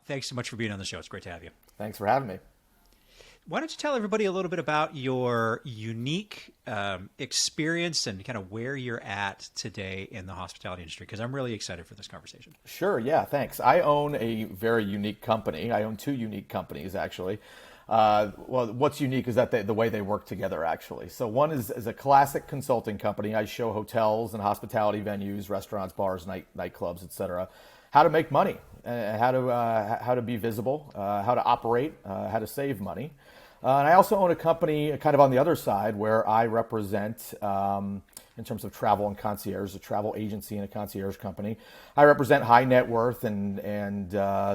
thanks so much for being on the show. It's great to have you. Thanks for having me. Why don't you tell everybody a little bit about your unique experience and kind of where you're at today in the hospitality industry? Because I'm really excited for this conversation. Sure. Yeah. Thanks. I own a very unique company. I own two unique companies, actually. Well, what's unique is that the way they work together, actually. So one is a classic consulting company. I show hotels and hospitality venues, restaurants, bars, nightclubs, et cetera, how to make money, how to be visible, how to operate, how to save money. And I also own a company kind of on the other side where I represent, in terms of travel and concierge, a travel agency and a concierge company. I represent high net worth and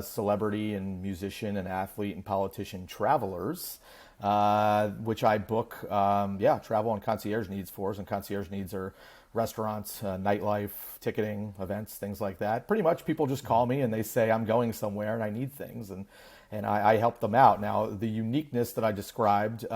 celebrity and musician and athlete and politician travelers, which I book, travel and concierge needs for. And concierge needs are restaurants, nightlife, ticketing, events, things like that. Pretty much people just call me and they say, I'm going somewhere and I need things. And I help them out. Now, the uniqueness that I described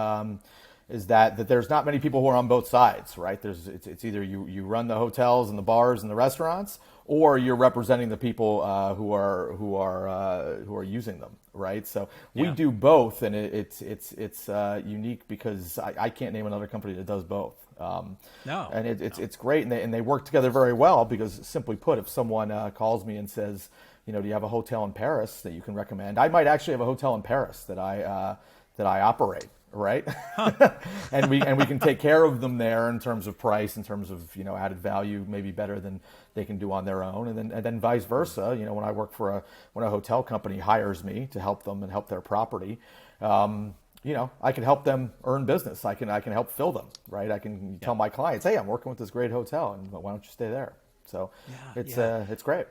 is that there's not many people who are on both sides, right? It's either you run the hotels and the bars and the restaurants, or you're representing the people who are using them, right? So we do both, and it's unique because I can't name another company that does both. No, and it's great, and they work together very well because, simply put, if someone calls me and says, do you have a hotel in Paris that you can recommend? I might actually have a hotel in Paris that I operate, right? Huh. and we can take care of them there in terms of price, in terms of added value, maybe better than they can do on their own, and then vice versa. When I work for when a hotel company hires me to help them and help their property, I can help them earn business. I can help fill them, right? I can tell my clients, hey, I'm working with this great hotel, and why don't you stay there? So it's great.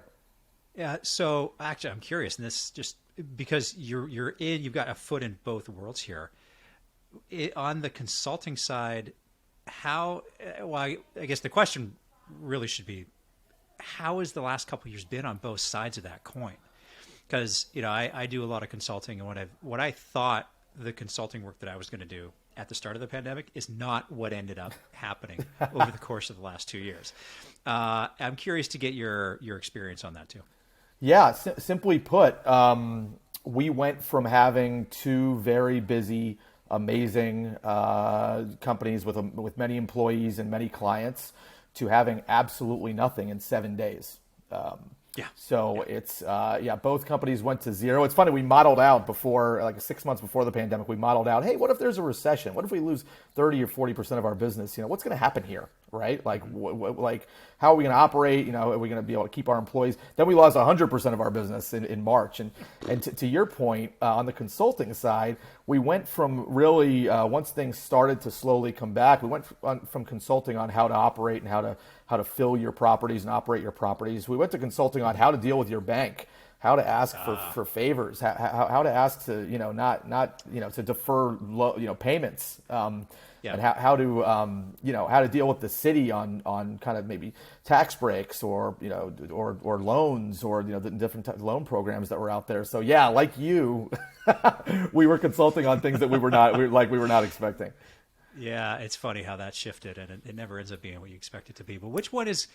Yeah. So actually, I'm curious, and this just because you've got a foot in both worlds here. On the consulting side, I guess the question really should be, how has the last couple of years been on both sides of that coin? Because I do a lot of consulting, and what I thought the consulting work that I was going to do at the start of the pandemic is not what ended up happening over the course of the last 2 years. I'm curious to get your experience on that too. Yeah, simply put, we went from having two very busy, amazing companies with many employees and many clients to having absolutely nothing in 7 days. It's both companies went to zero. It's funny, we modeled out before, like 6 months before the pandemic, we modeled out, hey, what if there's a recession? What if we lose 30 or 40% of our business? What's going to happen here, right? Like, how are we going to operate? Are we going to be able to keep our employees? Then we lost 100% of our business in March. And to your point, on the consulting side, we went from really, once things started to slowly come back, we went from consulting on how to operate and how to fill your properties and operate your properties. We went to consulting on how to deal with your bank, how to ask for favors, how to ask to not to defer payments, and how to deal with the city on kind of maybe tax breaks or loans or the different loan programs that were out there. So yeah, like you, we were consulting on things that we were not expecting. Yeah, it's funny how that shifted, and it never ends up being what you expect it to be. But which one has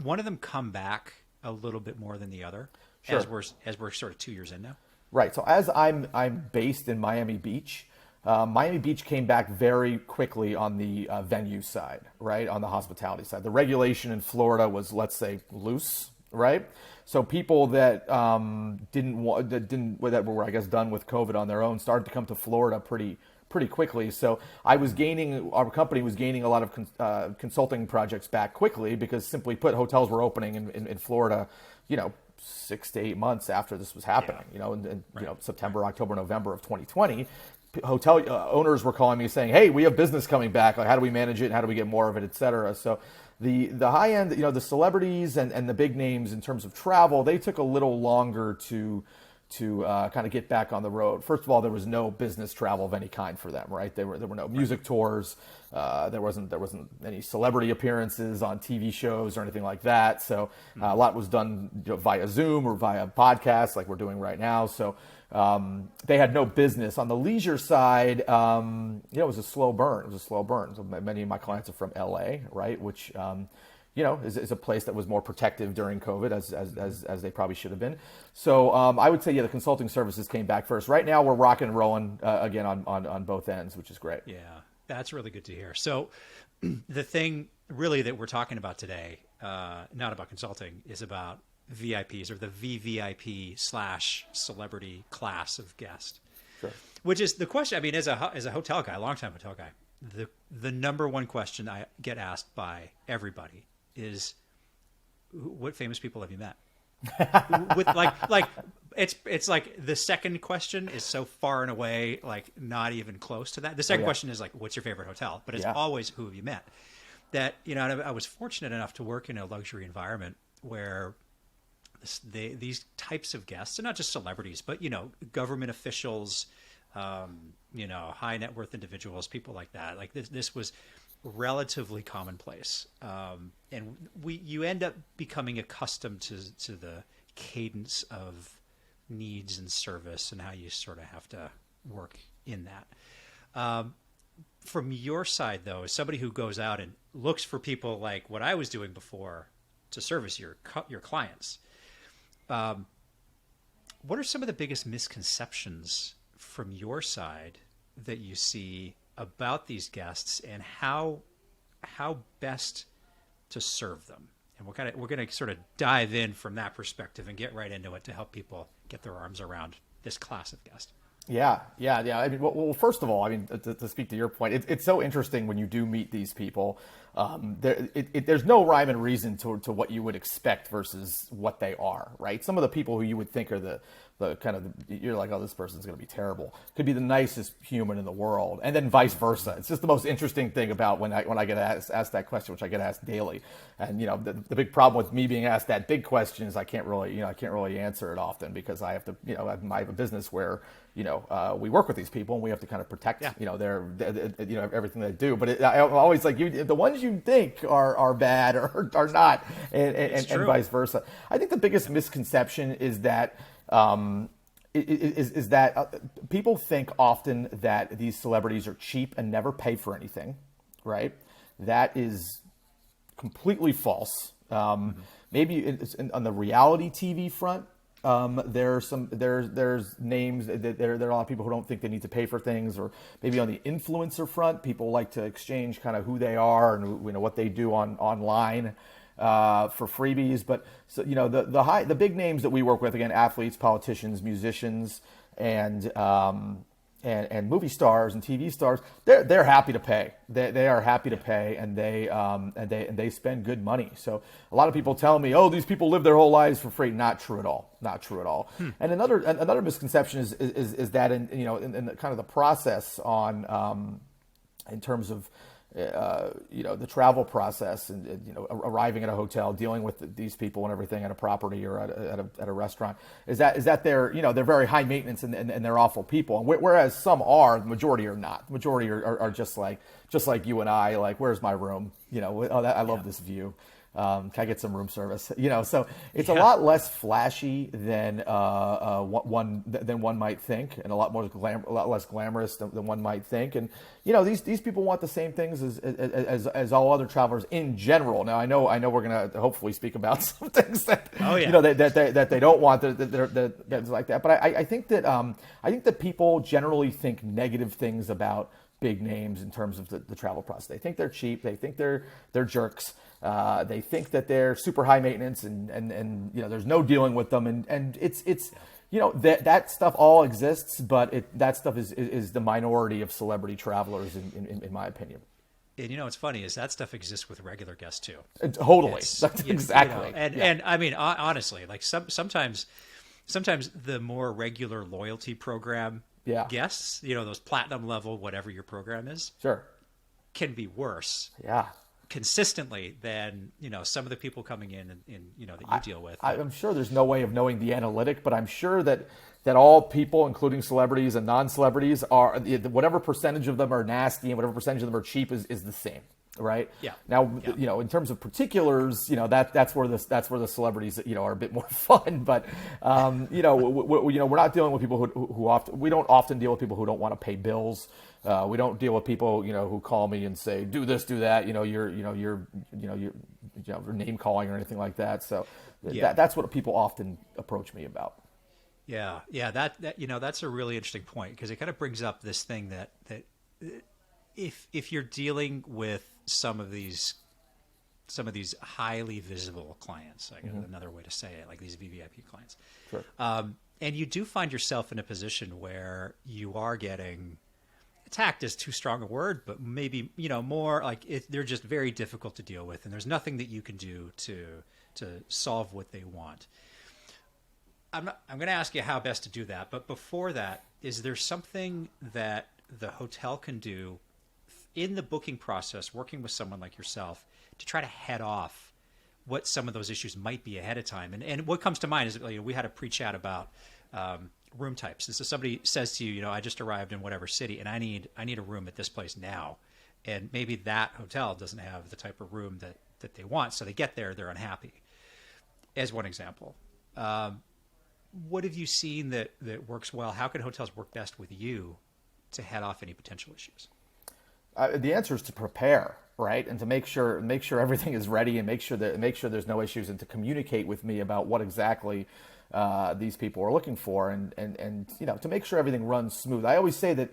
one of them come back a little bit more than the other? Sure. As we're sort of 2 years in now. Right. So as I'm based in Miami Beach. Miami Beach came back very quickly on the venue side, right? On the hospitality side, the regulation in Florida was, let's say, loose, right? So people that were, I guess, done with COVID on their own started to come to Florida pretty quickly. So our company was gaining a lot of consulting projects back quickly because, simply put, hotels were opening in Florida, 6 to 8 months after this was happening, in September, October, November of 2020. Hotel owners were calling me saying, hey, we have business coming back. Like, how do we manage it? How do we get more of it, et cetera? So the high end, the celebrities and the big names in terms of travel, they took a little longer to kind of get back on the road. First of all, there was no business travel of any kind for them, right? There were no music tours. There wasn't any celebrity appearances on TV shows or anything like that. So a lot was done via Zoom or via podcasts like we're doing right now. So they had no business. On the leisure side, it was a slow burn. So many of my clients are from LA, right? Which is a place that was more protective during COVID, as they probably should have been. So I would say, yeah, the consulting services came back first. Right now, we're rocking and rolling again on both ends, which is great. Yeah, that's really good to hear. So the thing really that we're talking about today, not about consulting, is about VIPs, or the VVIP / celebrity class of guest. Sure. Which is the question. I mean, as a hotel guy, a longtime hotel guy, the number one question I get asked by everybody is, what famous people have you met? With like it's like the second question is so far and away like not even close to that. The second question is like, what's your favorite hotel? But it's always, who have you met? That, I was fortunate enough to work in a luxury environment where these types of guests, and not just celebrities, but government officials, high net worth individuals, people like that. Like this was relatively commonplace, and you end up becoming accustomed to the cadence of needs and service and how you sort of have to work in that. From your side, though, as somebody who goes out and looks for people like what I was doing before to service your clients, what are some of the biggest misconceptions from your side that you see about these guests, and how best to serve them? And we're going to sort of dive in from that perspective and get right into it to help people get their arms around this class of guest. Yeah. I mean, well, first of all, I mean, to speak to your point, it's so interesting when you do meet these people. There's no rhyme and reason to what you would expect versus what they are, right? Some of the people who you would think are the kind of, you're like, oh, this person's going to be terrible, could be the nicest human in the world, and then vice versa. It's just the most interesting thing about when I get asked that question, which I get asked daily. And the big problem with me being asked that big question is I can't really answer it often, because I have to, I have a business where we work with these people and we have to kind of protect their everything they do. But I'm always like, the ones you think are bad are not, and vice versa. I think the biggest misconception is that people think often that these celebrities are cheap and never pay for anything, right? That is completely false. Maybe it's on the reality TV front. There's names that there are a lot of people who don't think they need to pay for things, or maybe on the influencer front, people like to exchange kind of who they are and what they do online for freebies. But so the big names that we work with, again, athletes, politicians, musicians, and movie stars and TV stars, they're happy to pay. They are happy to pay, and they spend good money. So a lot of people tell me, oh, these people live their whole lives for free. Not true at all. Not true at all. And another misconception is that in the kind of the process on in terms of the travel process and arriving at a hotel, dealing with these people and everything at a property or at a restaurant, is that they're very high maintenance and they're awful people. Whereas some are, the majority are not. The majority are just like you and I, like, where's my room? I love this view. Can I get some room service? So it's a lot less flashy than one might think, and a lot less glamorous than one might think. And these people want the same things as all other travelers in general. Now I know we're gonna hopefully speak about some things that that they don't want that's like that. But I think that people generally think negative things about big names in terms of the travel process. They think they're cheap. They think they're jerks. They think that they're super high maintenance and there's no dealing with them. And it's that stuff all exists, but that stuff is the minority of celebrity travelers in my opinion. And what's funny is that stuff exists with regular guests too. Totally. That's exactly. And I mean, honestly, like sometimes the more regular loyalty program guests, those platinum level, whatever your program is, sure, can be worse. Yeah. Consistently than some of the people coming in that you deal with. I'm sure there's no way of knowing the analytic, but I'm sure that all people, including celebrities and non-celebrities, are whatever percentage of them are nasty and whatever percentage of them are cheap is the same, right? Yeah. Now, in terms of particulars, that's where the celebrities are a bit more fun, but we're not dealing with people who often, we don't often deal with people who don't want to pay bills. We don't deal with people, who call me and say, do this, do that. You're name calling or anything like that. So that's what people often approach me about. Yeah. That that's a really interesting point, because it kind of brings up this thing that if you're dealing with some of these highly visible clients, I guess another way to say it, like these VVIP clients, Sure. And you do find yourself in a position where you are getting attacked is too strong a word, but maybe more like they're just very difficult to deal with, and there's nothing that you can do to solve what they want. I'm going to ask you how best to do that, but before that, is there something that the hotel can do in the booking process, working with someone like yourself, to try to head off what some of those issues might be ahead of time? And what comes to mind is, we had a pre-chat about room types. And so somebody says to you, I just arrived in whatever city and I need a room at this place now. And maybe that hotel doesn't have the type of room that they want. So they get there, they're unhappy, as one example. What have you seen that works well? How can hotels work best with you to head off any potential issues? The answer is to prepare, right, and to make sure everything is ready, and make sure there's no issues, and to communicate with me about what exactly these people are looking for, and to make sure everything runs smooth. I always say that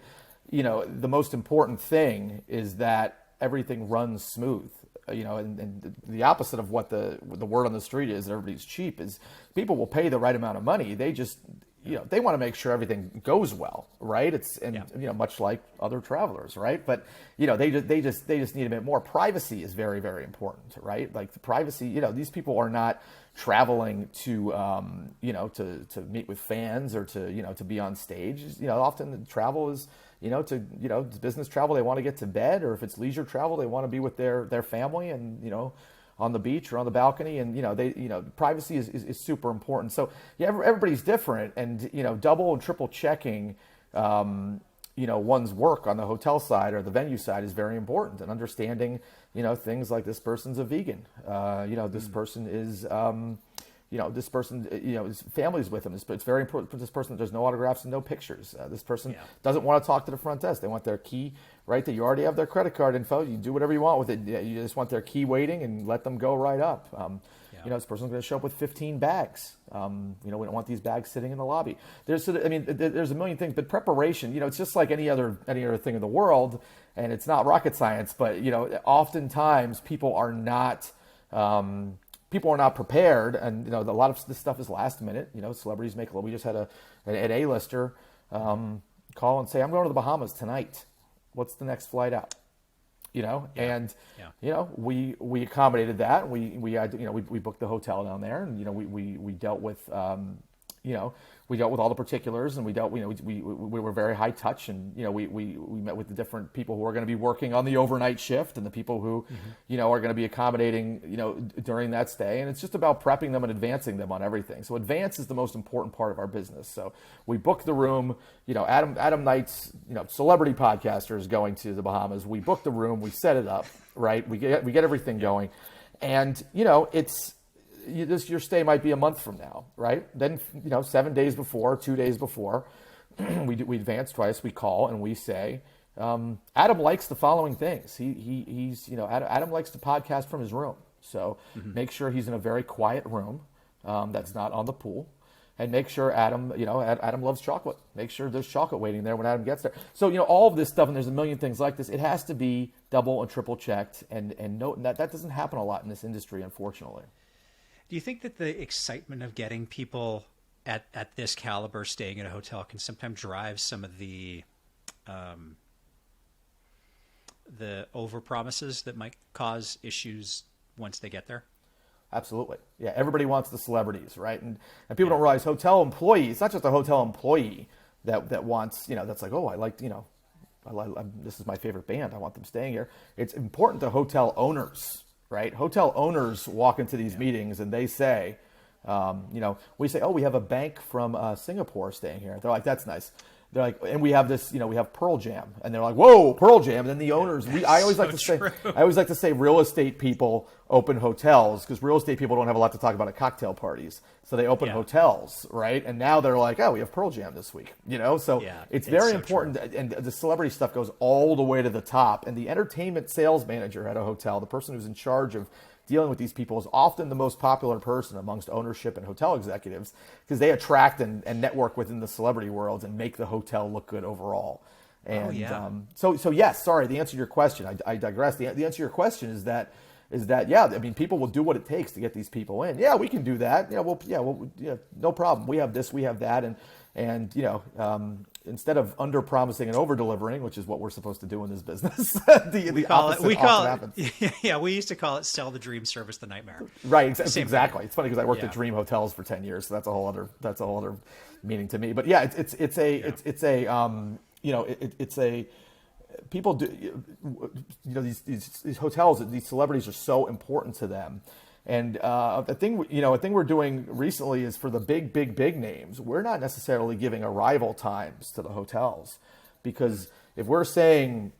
the most important thing is that everything runs smooth. And the opposite of what the word on the street is that everybody's cheap is people will pay the right amount of money. They just they want to make sure everything goes well, right? Much like other travelers, right? But they just need a bit more. Privacy is very, very important, right? Like the privacy, these people are not traveling to to meet with fans or to be on stage. Often the travel is business travel, they want to get to bed, or if it's leisure travel, they want to be with their family and on the beach or on the balcony, and privacy is super important. So everybody's different, and double and triple checking one's work on the hotel side or the venue side is very important, and understanding things like this person's a vegan, this person is this person, his family's with him. It's very important for this person that there's no autographs and no pictures. This person doesn't want to talk to the front desk. They want their key, right? That you already have their credit card info. You do whatever you want with it. You just want their key waiting and let them go right up. This person's going to show up with 15 bags. We don't want these bags sitting in the lobby. There's a million things, but preparation, it's just like any other thing in the world, and it's not rocket science, but, oftentimes people are not prepared, and a lot of this stuff is last minute. Celebrities make. We just had an A-lister call and say, "I'm going to the Bahamas tonight. What's the next flight out?" And we accommodated that. We booked the hotel down there, and we dealt with we dealt with all the particulars, and we were very high touch, and we met with the different people who are going to be working on the overnight shift, and the people who are going to be accommodating during that stay. And it's just about prepping them and advancing them on everything. So advance is the most important part of our business. So we booked the room. Adam Knight's celebrity podcaster is going to the Bahamas. We booked the room. We set it up, right. We get everything going, and it's. Your stay might be a month from now, right? Then 7 days before, 2 days before, we advance twice. We call and we say, Adam likes the following things. He's Adam likes to podcast from his room. So make sure he's in a very quiet room that's not on the pool, and make sure Adam loves chocolate. Make sure there's chocolate waiting there when Adam gets there. So all of this stuff, and there's a million things like this. It has to be double and triple checked, and note that doesn't happen a lot in this industry, unfortunately. Do you think that the excitement of getting people at this caliber staying in a hotel can sometimes drive some of the over promises that might cause issues once they get there? Absolutely. Yeah. Everybody wants the celebrities, right? And people don't realize hotel employees, it's not just a hotel employee that wants, that's like, oh, I like, this is my favorite band. I want them staying here. It's important to hotel owners. Right? Hotel owners walk into these meetings and they say, we say, oh, we have a bank from Singapore staying here. They're like, that's nice. they're like, and we have this, we have Pearl Jam, and they're like, whoa, Pearl Jam. And then the owners, I always like to say real estate people open hotels, because real estate people don't have a lot to talk about at cocktail parties. So they open hotels, right? And now they're like, oh, we have Pearl Jam this week, So it's very important. And the celebrity stuff goes all the way to the top. And the entertainment sales manager at a hotel, the person who's in charge of dealing with these people, is often the most popular person amongst ownership and hotel executives, because they attract and network within the celebrity world and make the hotel look good overall. And so yes, sorry, the answer to your question, I digress. The answer to your question is that I mean, people will do what it takes to get these people in. Yeah, we can do that. No problem. We have this, we have that, and instead of under promising and over delivering, which is what we're supposed to do in this business, we call it we used to call it sell the dream, service the nightmare. Right, exactly. It's funny because I worked at Dream Hotels for 10 years, so that's a whole other meaning to me. But yeah, people do, these hotels, these celebrities are so important to them. And a thing we're doing recently is for the big names, we're not necessarily giving arrival times to the hotels, because if we're saying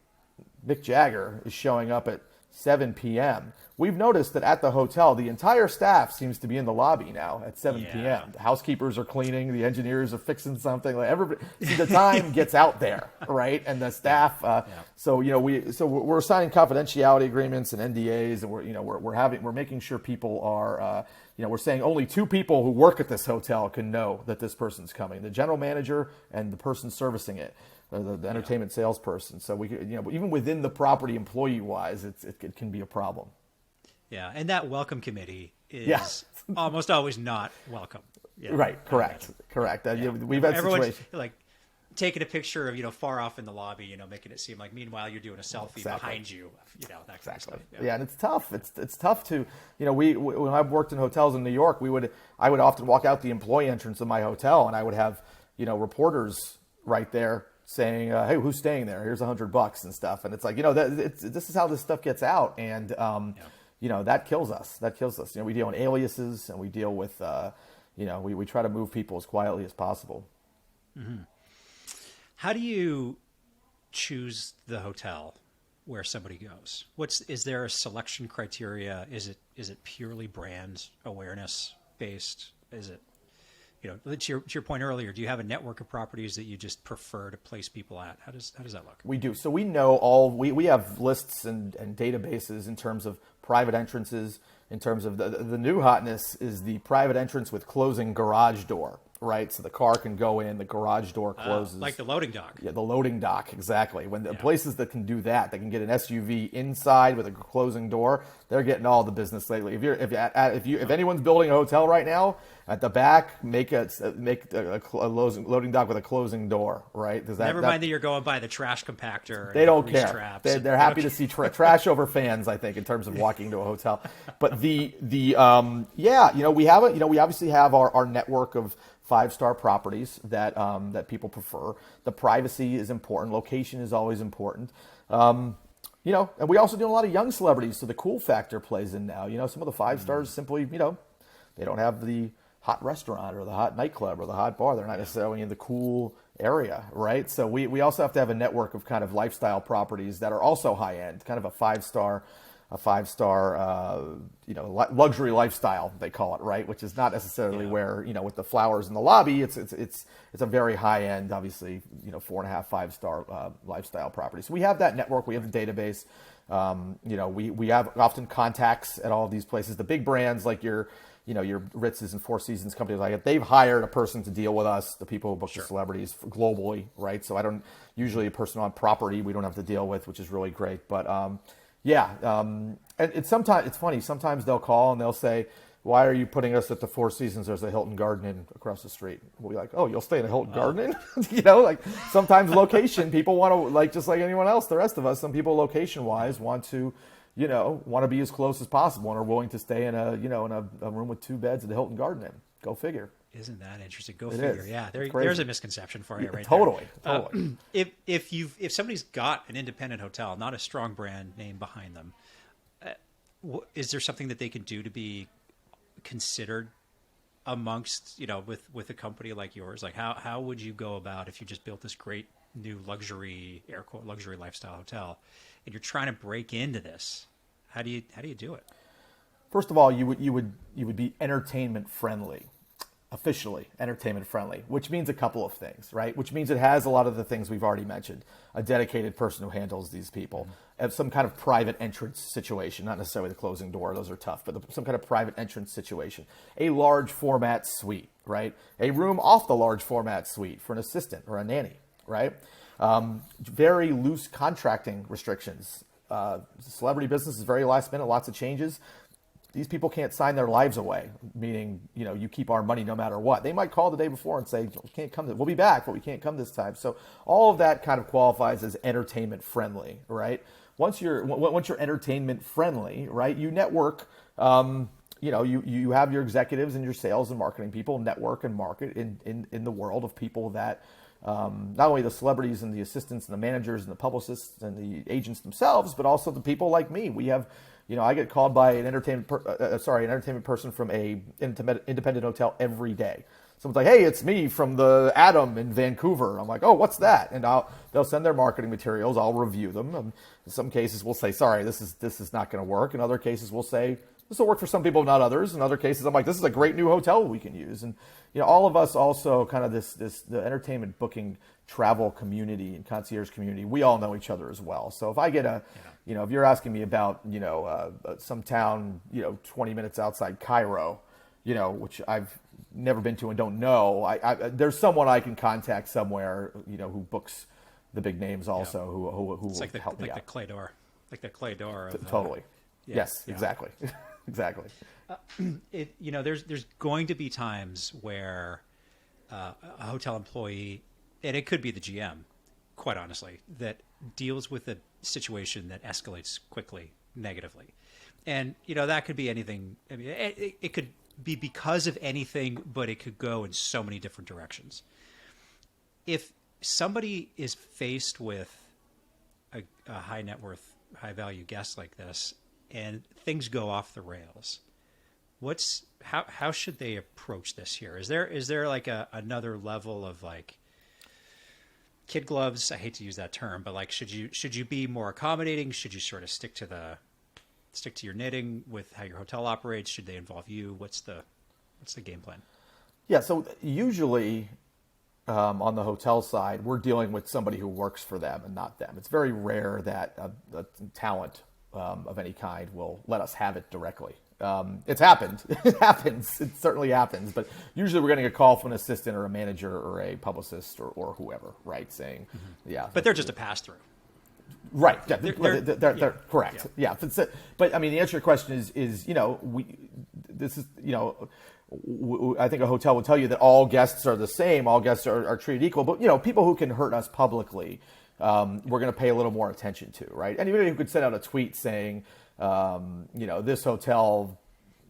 Mick Jagger is showing up at 7 p.m., we've noticed that at the hotel, the entire staff seems to be in the lobby now at 7 p.m. The housekeepers are cleaning, the engineers are fixing something. Like everybody, the time gets out there, right? And the staff. So we're signing confidentiality agreements and NDAs, and we're making sure people are. We're saying only 2 people who work at this hotel can know that this person's coming: the general manager and the person servicing it. The entertainment salesperson. So we, even within the property, employee-wise, it can be a problem. Yeah, and that welcome committee is almost always not welcome. Right. Correct. We've had situations like taking a picture of far off in the lobby, making it seem like meanwhile you're doing a selfie behind you, that kind of stuff. Yeah, and it's tough. It's tough to when I've worked in hotels in New York, I would often walk out the employee entrance of my hotel, and I would have reporters right there saying, hey, who's staying there? Here's $100 and stuff. And it's like, this is how this stuff gets out. And, that kills us. We deal in aliases, and we deal with, we try to move people as quietly as possible. Mm-hmm. How do you choose the hotel where somebody goes? Is there a selection criteria? Is it purely brand awareness based? Is it, to your point earlier, do you have a network of properties that you just prefer to place people at? How does that look? We do. So we know we have lists and databases in terms of private entrances. In terms of the new hotness is the private entrance with closing garage door, right? So the car can go in, the garage door closes. Like the loading dock. Yeah, the loading dock, exactly. When the places that can do that, they can get an SUV inside with a closing door. They're getting all the business lately. If anyone's building a hotel right now, at the back, make a loading dock with a closing door, right? Never mind that you're going by the trash compactor. They don't care. They're happy to see trash over fans, I think, in terms of walking into a hotel. But we obviously have our network of 5-star properties that people prefer. The privacy is important. Location is always important. And we also do a lot of young celebrities, so the cool factor plays in now. Some of the 5 stars simply, they don't have the hot restaurant or the hot nightclub or the hot bar. They're not necessarily in the cool area, right? So we also have to have a network of kind of lifestyle properties that are also high end, kind of a 5-star luxury lifestyle, they call it, right? Which is not necessarily where, with the flowers in the lobby, it's a very high end, obviously, 4.5, 5-star lifestyle property. So we have that network, we have the database. We have often contacts at all of these places. The big brands like your Ritz's and Four Seasons companies like it, they've hired a person to deal with us, the people who book the celebrities globally, right? So usually a person on property we don't have to deal with, which is really great. But and it's funny. Sometimes they'll call and they'll say, "Why are you putting us at the Four Seasons? There's a Hilton Garden Inn across the street." We'll be like, "Oh, you'll stay in a Hilton Garden Inn?" Like sometimes location people want to, just like anyone else, the rest of us. Some people location wise want to be as close as possible and are willing to stay in a room with 2 beds at the Hilton Garden Inn. Go figure. Isn't that interesting? Go figure. Yeah, there's a misconception for you right totally, there. Totally. If somebody's got an independent hotel, not a strong brand name behind them, is there something that they can do to be considered amongst, with a company like yours? Like how would you go about if you just built this great new luxury, air quote, luxury lifestyle hotel and you're trying to break into this? How do you do it? First of all, you would be entertainment friendly, officially entertainment friendly, which means a couple of things, right? Which means it has a lot of the things we've already mentioned: a dedicated person who handles these people, some kind of private entrance situation, not necessarily the closing door; those are tough, but some kind of private entrance situation, a large format suite, right? A room off the large format suite for an assistant or a nanny, right? Very loose contracting restrictions. Celebrity business is very last minute, lots of changes. These people can't sign their lives away, meaning, you keep our money no matter what. They might call the day before and say, we can't come, we'll be back, but we can't come this time. So all of that kind of qualifies as entertainment friendly, right? Once you're entertainment friendly, right, you network, you have your executives and your sales and marketing people network and market in the world of people that, not only the celebrities and the assistants and the managers and the publicists and the agents themselves, but also the people like me. We have, I get called by an entertainment person from a independent hotel every day. Someone's like, "Hey, it's me from the Adam in Vancouver." I'm like, "Oh, what's that?" And they'll send their marketing materials. I'll review them. And in some cases, we'll say, "Sorry, this is not going to work." In other cases, we'll say, "This will work for some people, not others." In other cases, I'm like, "This is a great new hotel we can use." And all of us also kind of the entertainment booking travel community and concierge community, we all know each other as well. So if I get if you're asking me about, some town, 20 minutes outside Cairo, which I've never been to and don't know, there's someone I can contact somewhere, who books the big names also, who it's will help me out. Like the clay door. Totally. Yes, yeah. exactly. Exactly. There's going to be times where a hotel employee, and it could be the GM, quite honestly, that deals with a situation that escalates quickly negatively. And, that could be anything. I mean, it could be because of anything, but it could go in so many different directions. If somebody is faced with a high net worth, high value guest like this, and things go off the rails, how should they approach this here? Is there like another level of like kid gloves? I hate to use that term, but like, should you be more accommodating? Should you sort of stick to your knitting with how your hotel operates? Should they involve you? What's the game plan? Yeah. So usually, on the hotel side, we're dealing with somebody who works for them and not them. It's very rare that a talent of any kind will let us have it directly. It's happened. It happens. It certainly happens. But usually we're getting a call from an assistant or a manager or a publicist or whoever, right? Saying, yeah. But they're just a pass-through. Right. Yeah, they're correct. Yeah. But I mean, the answer to your question is I think a hotel will tell you that all guests are the same. All guests are treated equal. But, people who can hurt us publicly, we're going to pay a little more attention to, right? Anybody who could send out a tweet saying, this hotel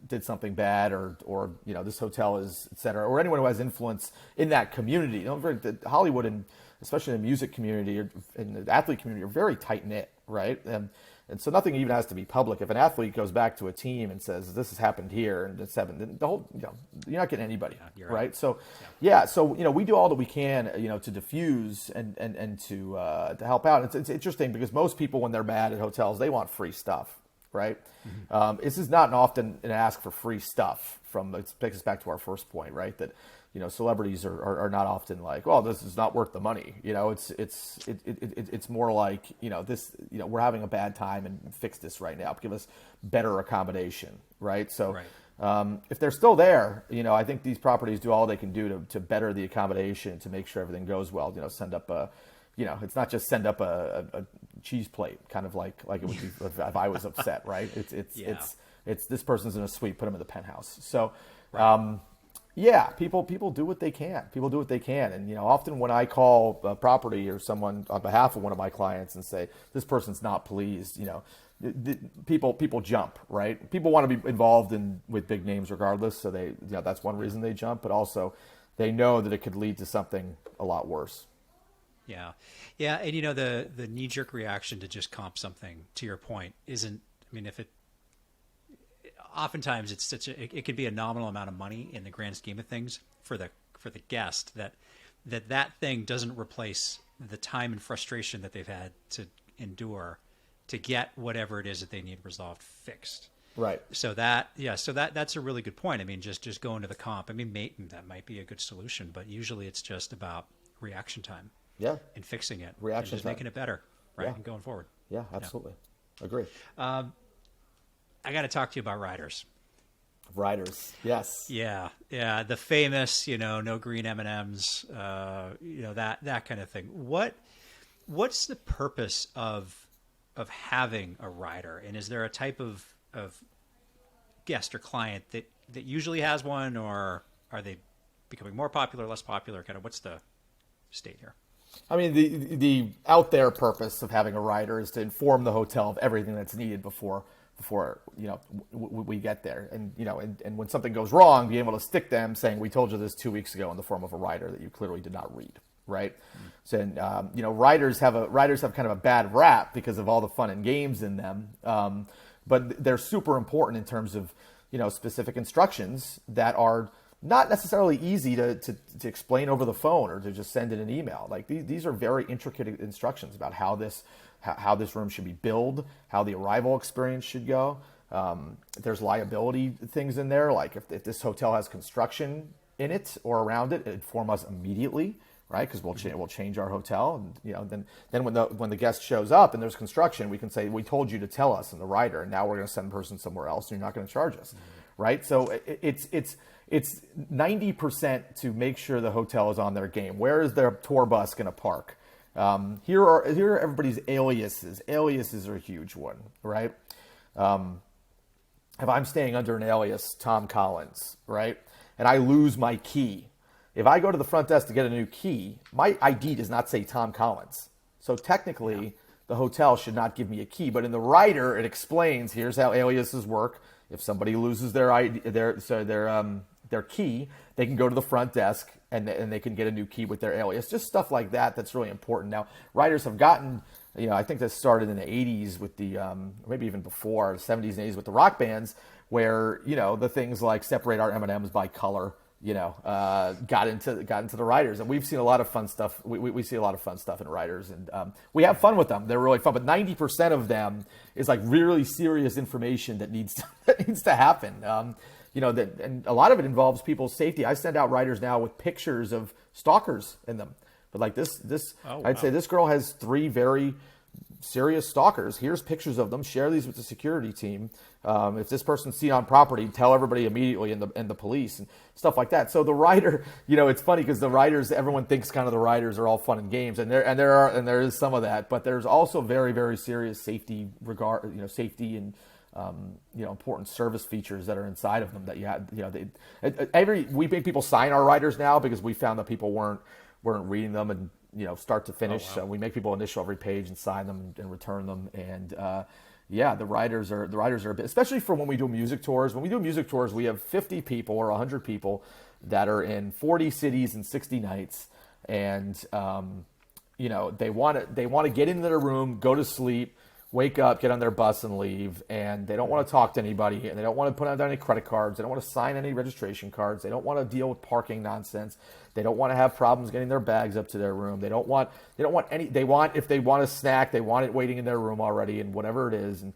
did something bad or this hotel is, et cetera, or anyone who has influence in that community. Hollywood and especially the music community or in the athlete community are very tight knit, right? And so nothing even has to be public. If an athlete goes back to a team and says, this has happened here and it's happened, then the whole, you're not getting anybody, right? So, so, we do all that we can, to diffuse and to help out. It's interesting because most people, when they're mad at hotels, they want free stuff, right? Mm-hmm. This is not often an ask for free stuff it takes us back to our first point, right? That, celebrities are not often like, well, this is not worth the money. It's more like, we're having a bad time and fix this right now. Give us better accommodation, right? So if they're still there, I think these properties do all they can do to better the accommodation, to make sure everything goes well. Send up it's not just send up a cheese plate, kind of like it would be if I was upset, right? It's this person's in a suite, put them in the penthouse. So. People do what they can. People do what they can. And, often when I call a property or someone on behalf of one of my clients and say, this person's not pleased, people jump, right? People want to be involved with big names regardless. So that's one reason they jump, but also they know that it could lead to something a lot worse. Yeah. Yeah. And, the knee-jerk reaction to just comp something, to your point, isn't, oftentimes it's it could be a nominal amount of money in the grand scheme of things for the guest that thing doesn't replace the time and frustration that they've had to endure to get whatever it is that they need resolved fixed. Right. So that's a really good point. I mean, just going to the comp. I mean, that might be a good solution, but usually it's just about reaction time. Yeah. And fixing it. Reaction and just time. making it better, right? Yeah. And going forward. Yeah, absolutely. Agree. I got to talk to you about riders. Riders. Yes. Yeah. The famous, no green M&Ms, that kind of thing. What's the purpose of having a rider? And is there a type of guest or client that usually has one, or are they becoming more popular, less popular? Kind of what's the state here? I mean, the out there purpose of having a rider is to inform the hotel of everything that's needed before we get there, and and when something goes wrong, be able to stick them saying, "We told you this 2 weeks ago," in the form of a rider that you clearly did not read, right? So, riders have kind of a bad rap because of all the fun and games in them, but they're super important in terms of specific instructions that are not necessarily easy to explain over the phone or to just send in an email. Like these are very intricate instructions about how this room should be billed, how the arrival experience should go. There's liability things in there, like if this hotel has construction in it or around it, inform us immediately, right? Because we'll change our hotel, and then when the guest shows up and there's construction, we can say, "We told you to tell us in the rider, and now we're going to send the person somewhere else, and you're not going to charge us," right? So it's 90% to make sure the hotel is on their game. Where is their tour bus going to park? Here are everybody's aliases. Aliases are a huge one, right? If I'm staying under an alias, Tom Collins, right, and I lose my key, if I go to the front desk to get a new key, my ID does not say Tom Collins. So technically, the hotel should not give me a key. But in the rider, it explains, here's how aliases work. If somebody loses their ID, their key, they can go to the front desk and they can get a new key with their alias. Just stuff like that that's really important. Now, riders have gotten, I think this started in the 80s with the, maybe even before, 70s and 80s with the rock bands, where, the things like separate our M&Ms by color, got into the riders. And we've seen a lot of fun stuff. We see a lot of fun stuff in riders, and we have fun with them. They're really fun, but 90% of them is like really serious information that needs to happen. And a lot of it involves people's safety. I send out riders now with pictures of stalkers in them. But like this, oh, wow. I'd say this girl has 3 very serious stalkers. Here's pictures of them. Share these with the security team. If this person's seen on property, tell everybody immediately and the police and stuff like that. So the rider, it's funny because the riders, everyone thinks kind of the riders are all fun and games, and there is some of that, but there's also very, very serious safety safety and important service features that are inside of them that you have. We make people sign our riders now because we found that people weren't reading them and start to finish. Oh, wow. So we make people initial every page and sign them and return them. And the riders are a bit, especially for when we do music tours. When we do music tours, we have 50 people or 100 people that are in 40 cities and 60 nights, and they want to get into their room, go to sleep, wake up, get on their bus and leave, and they don't want to talk to anybody, and they don't want to put out any credit cards, they don't want to sign any registration cards, they don't want to deal with parking nonsense, they don't want to have problems getting their bags up to their room, they don't want if they want a snack, they want it waiting in their room already, and whatever it is. And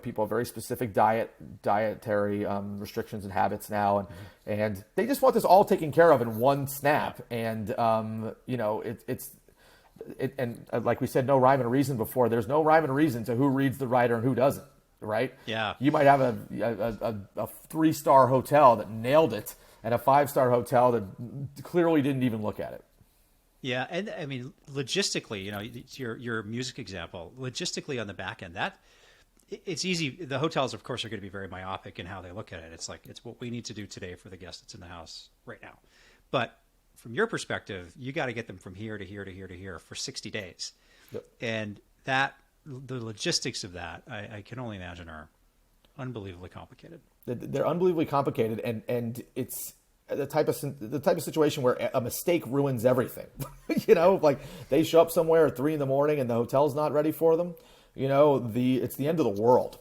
people have very specific dietary restrictions and habits now, and they just want this all taken care of in one snap. And and like we said, no rhyme and reason before. There's no rhyme and reason to who reads the rider and who doesn't, right? Yeah. You might have a 3-star hotel that nailed it and a 5-star hotel that clearly didn't even look at it. Yeah, and I mean, logistically, your music example, logistically on the back end, it's easy. The hotels, of course, are going to be very myopic in how they look at it. It's like, it's what we need to do today for the guest that's in the house right now. But from your perspective, you got to get them from here to here to here to here for 60 days. Yep. And the logistics of that, I can only imagine, are unbelievably complicated. They're unbelievably complicated, and it's the type of situation where a mistake ruins everything. Like they show up somewhere at 3 a.m. and the hotel's not ready for them. It's the end of the world.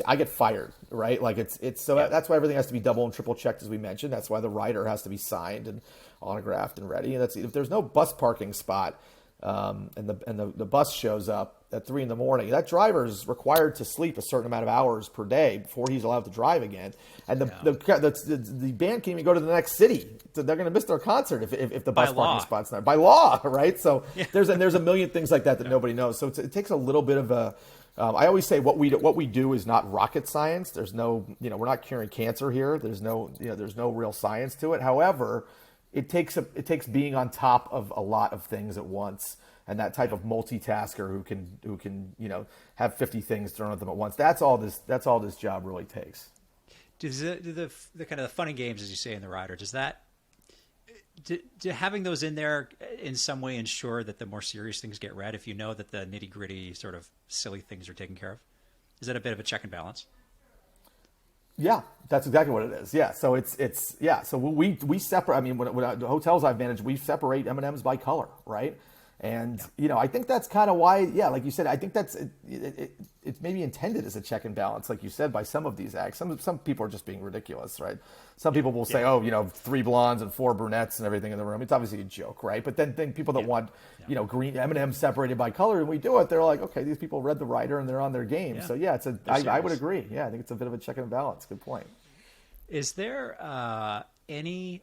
I get fired, right? Like it's so that's why everything has to be double and triple checked, as we mentioned. That's why the rider has to be signed and autographed and ready. And that's if there's no bus parking spot, and the bus shows up at 3 a.m, that driver is required to sleep a certain amount of hours per day before he's allowed to drive again. And the band can't even go to the next city. So they're going to miss their concert if the bus parking spot's not by law, right? So there's a million things like that nobody knows. So it takes a little bit of a. I always say what we do is not rocket science. There's no, we're not curing cancer here. There's no real science to it. However, it takes being on top of a lot of things at once, and that type of multitasker who can have 50 things thrown at them at once. That's all this job really takes. Does the kind of the fun and games, as you say in the rider, does that having those in there in some way ensure that the more serious things get read if you know that the nitty gritty sort of silly things are taken care of? Is that a bit of a check and balance? Yeah, that's exactly what it is. Yeah. So it's so we separate, I mean, when the hotels I've managed, we separate M&Ms by color, right? And, I think that's kind of why, like you said, I think that's, it's maybe intended as a check and balance, like you said, by some of these acts. Some people are just being ridiculous, right? Some people will say, 3 blondes and 4 brunettes and everything in the room. It's obviously a joke, right? But then people that want, green M&Ms separated by color, and we do it, they're like, okay, these people read the rider and they're on their game. Yeah. So I would agree. Yeah, I think it's a bit of a check and balance. Good point. Is there any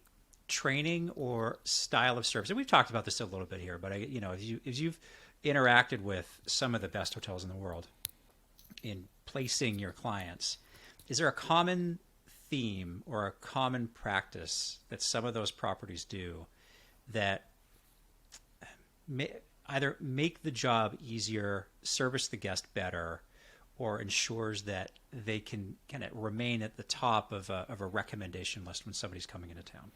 training or style of service? And we've talked about this a little bit here, but as you've interacted with some of the best hotels in the world in placing your clients, is there a common theme or a common practice that some of those properties do that either make the job easier, service the guest better, or ensures that they can kind of remain at the top of a recommendation list when somebody's coming into town?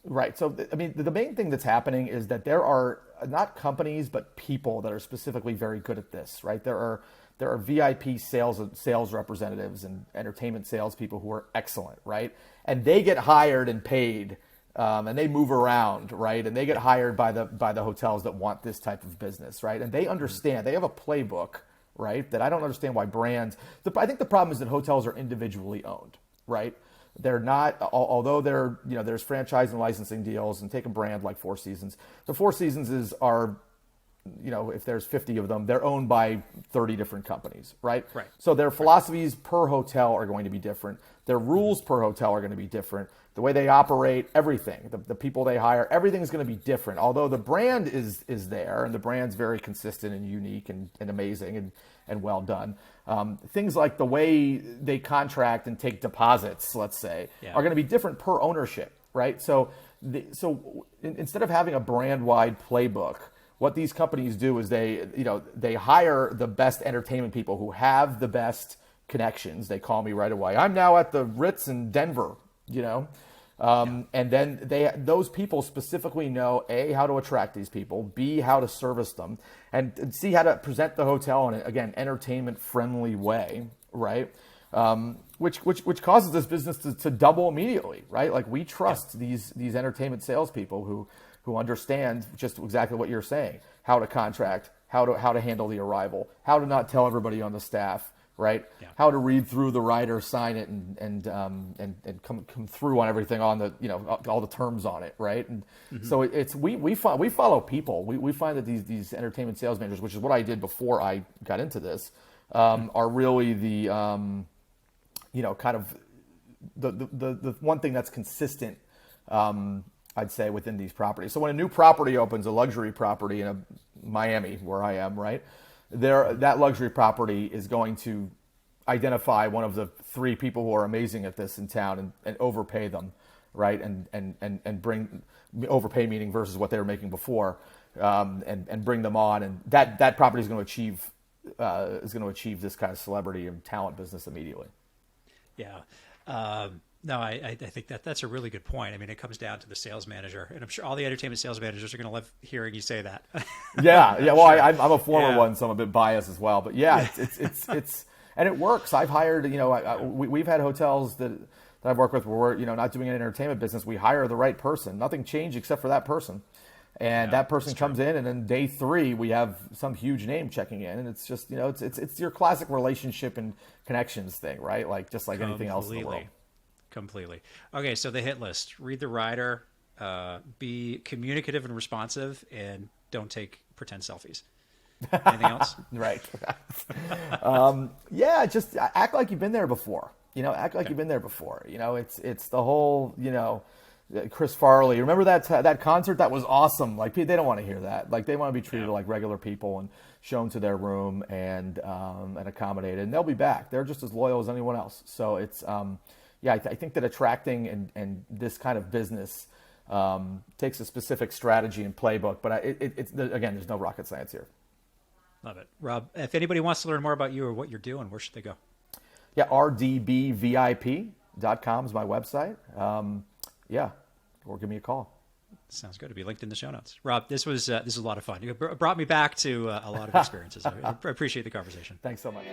Right. So, I mean, the main thing that's happening is that there are not companies, but people that are specifically very good at this, right? There are VIP sales representatives and entertainment salespeople who are excellent, right? And they get hired and paid, and they move around, right? And they get hired by the hotels that want this type of business, right? And they understand, they have a playbook, right? That I don't understand why brands. I think the problem is that hotels are individually owned, right? They're not, although there's franchise and licensing deals, and take a brand like Four Seasons. The Four Seasons are, if there's 50 of them, they're owned by 30 different companies, right? Right. So their philosophies per hotel are going to be different. Their rules per hotel are going to be different. The way they operate, everything, the people they hire, everything's going to be different. Although the brand is there, and the brand's very consistent and unique and amazing and well done. Things like the way they contract and take deposits, let's say, are going to be different per ownership, right? So instead of having a brand-wide playbook, what these companies do is they hire the best entertainment people who have the best connections. They call me right away. I'm now at the Ritz in Denver, and then those people specifically know A, how to attract these people, B, how to service them, and C, how to present the hotel in an, again, entertainment friendly way, right? Which causes this business to double immediately, right? Like we trust these entertainment salespeople who understand just exactly what you're saying, how to contract, how to handle the arrival, how to not tell everybody on the staff, right? Yeah. How to read through the rider, sign it, and come through on everything on the all the terms on it, right? And so we follow people. We find that these entertainment sales managers, which is what I did before I got into this, are really the kind of the one thing that's consistent. I'd say within these properties. So when a new property opens, a luxury property in Miami, where I am, right? That luxury property is going to identify one of the 3 people who are amazing at this in town and overpay them, right? And bring overpay, meaning versus what they were making before, and bring them on, and that property is going to achieve this kind of celebrity and talent business immediately. Yeah. No, I think that's a really good point. I mean, it comes down to the sales manager, and I'm sure all the entertainment sales managers are going to love hearing you say that. Yeah. Well, sure. I'm a former one, so I'm a bit biased as well. But yeah, it's and it works. I've hired, we've had hotels that I've worked with where we're, not doing an entertainment business. We hire the right person. Nothing changed except for that person, And that person comes in, and then day 3, we have some huge name checking in, and it's just, it's your classic relationship and connections thing, right? Like just like anything else in the world. Completely. Okay, so the hit list: read the rider, be communicative and responsive, and don't take pretend selfies. Anything else? Right. Yeah, just act like you've been there before. Act like you've been there before. It's the whole, Chris Farley. Remember that concert? That was awesome. Like, they don't want to hear that. Like, they want to be treated like regular people and shown to their room and accommodated. And they'll be back. They're just as loyal as anyone else. So it's I think that attracting and this kind of business takes a specific strategy and playbook. But again, there's no rocket science here. Love it. Rob, if anybody wants to learn more about you or what you're doing, where should they go? Yeah, rdbvip.com is my website. Or give me a call. Sounds good. It'll be linked in the show notes. Rob, this was a lot of fun. You brought me back to a lot of experiences. I appreciate the conversation. Thanks so much.